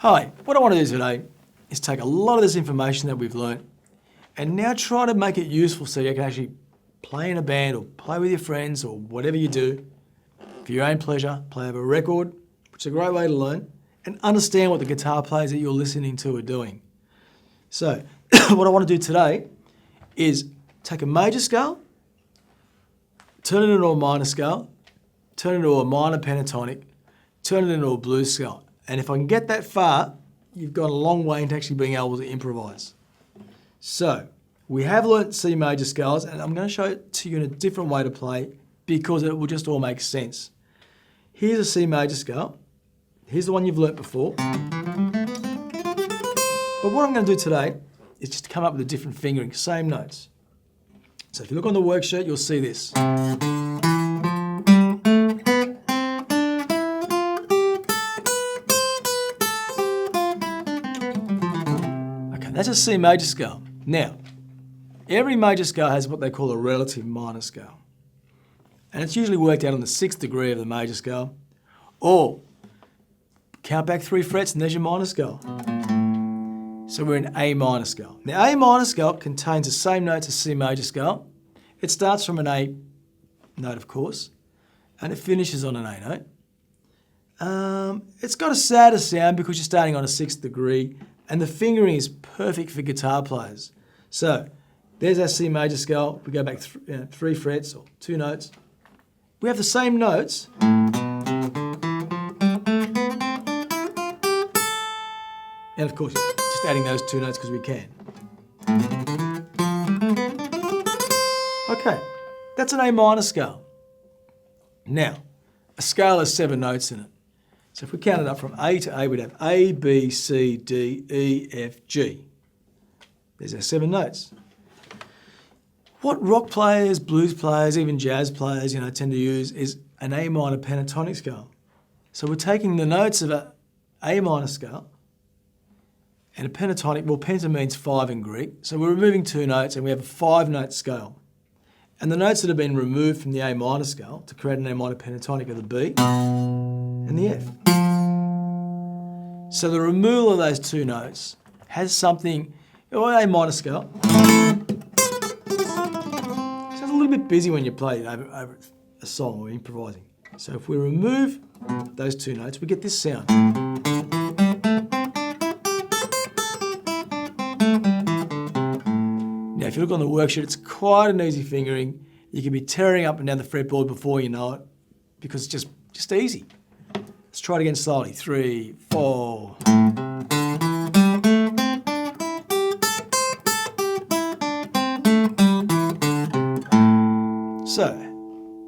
Hi, what I want to do today is take a lot of this information that we've learned and now try to make it useful so you can actually play in a band or play with your friends or whatever you do for your own pleasure, play over a record, which is a great way to learn, and understand what the guitar players that you're listening to are doing. So, what I want to do today is take a major scale, turn it into a minor scale, turn it into a minor pentatonic, turn it into a blues scale. And if I can get that far, you've gone a long way into actually being able to improvise. So, we have learnt C major scales, and I'm going to show it to you in a different way to play because it will just all make sense. Here's a C major scale. Here's the one you've learnt before. But what I'm going to do today is just come up with a different fingering, same notes. So if you look on the worksheet, you'll see this. Okay, that's a C major scale. Now, every major scale has what they call a relative minor scale. And it's usually worked out on the 6th degree of the major scale. Or count back 3 frets and there's your minor scale. So we're in A minor scale. Now A minor scale contains the same notes as C major scale. It starts from an A note, of course, and it finishes on an A note. It's got a sadder sound because you're starting on a 6th degree, and the fingering is perfect for guitar players. So there's our C major scale. We go back 3 frets or 2 notes. We have the same notes. And of course, just adding those 2 notes because we can. Okay, that's an A minor scale. Now, a scale has 7 notes in it. So if we count it up from A to A, we'd have A, B, C, D, E, F, G. There's our 7 notes. What rock players, blues players, even jazz players, tend to use is an A minor pentatonic scale. So we're taking the notes of an A minor scale and a pentatonic, well, penta means 5 in Greek, so we're removing 2 notes and we have a 5-note scale. And the notes that have been removed from the A minor scale to create an A minor pentatonic are the B and the F. So the removal of those 2 notes has something, A minor scale. Sounds a little bit busy when you play it over a song or improvising. So if we remove those 2 notes, we get this sound. Now, if you look on the worksheet, it's quite an easy fingering. You can be tearing up and down the fretboard before you know it because it's just easy. Let's try it again slowly. 3, 4. So,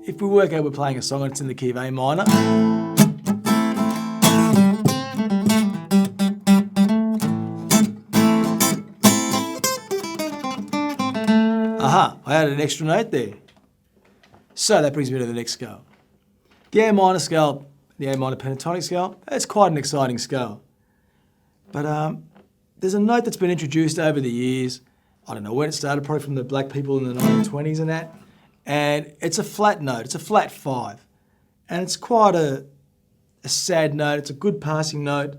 if we work out we're playing a song and it's in the key of A minor, aha, I added an extra note there. So that brings me to the next scale. The A minor scale, the A minor pentatonic scale, it's quite an exciting scale. But there's a note that's been introduced over the years. I don't know when it started, probably from the black people in the 1920s and that. And it's a flat note, it's a flat 5. And it's quite a sad note, it's a good passing note.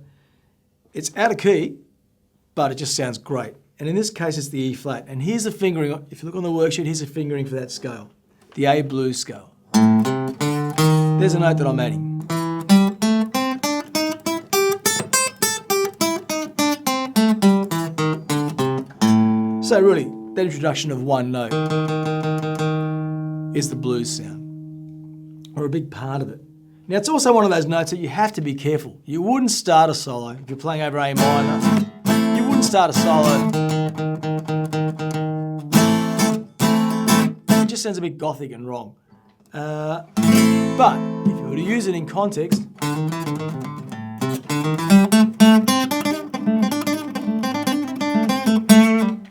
It's out of key, but it just sounds great. And in this case, it's the E flat. And here's the fingering, if you look on the worksheet, here's the fingering for that scale, the A blues scale. There's a note that I'm adding. So really, that introduction of one note is the blues sound, or a big part of it. Now, it's also one of those notes that you have to be careful. You wouldn't start a solo if you're playing over A minor. You wouldn't start a solo. It just sounds a bit gothic and wrong. But if you were to use it in context,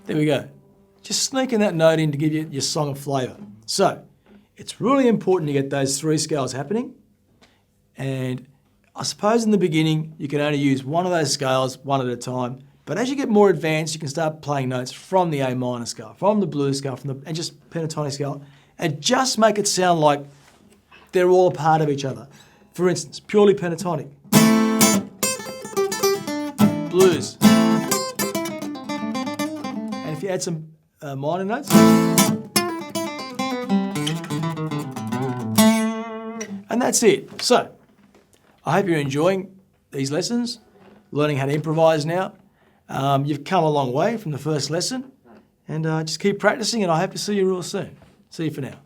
there we go. Just sneaking that note in to give you your song a flavour. So, it's really important to get those 3 scales happening. And I suppose in the beginning, you can only use one of those scales, one at a time. But as you get more advanced, you can start playing notes from the A minor scale, from the blues scale, and just pentatonic scale, and just make it sound like they're all a part of each other. For instance, purely pentatonic. blues. And if you add some minor notes. And that's it. So, I hope you're enjoying these lessons, learning how to improvise now. You've come a long way from the first lesson, and just keep practicing, and I hope to see you real soon. See you for now.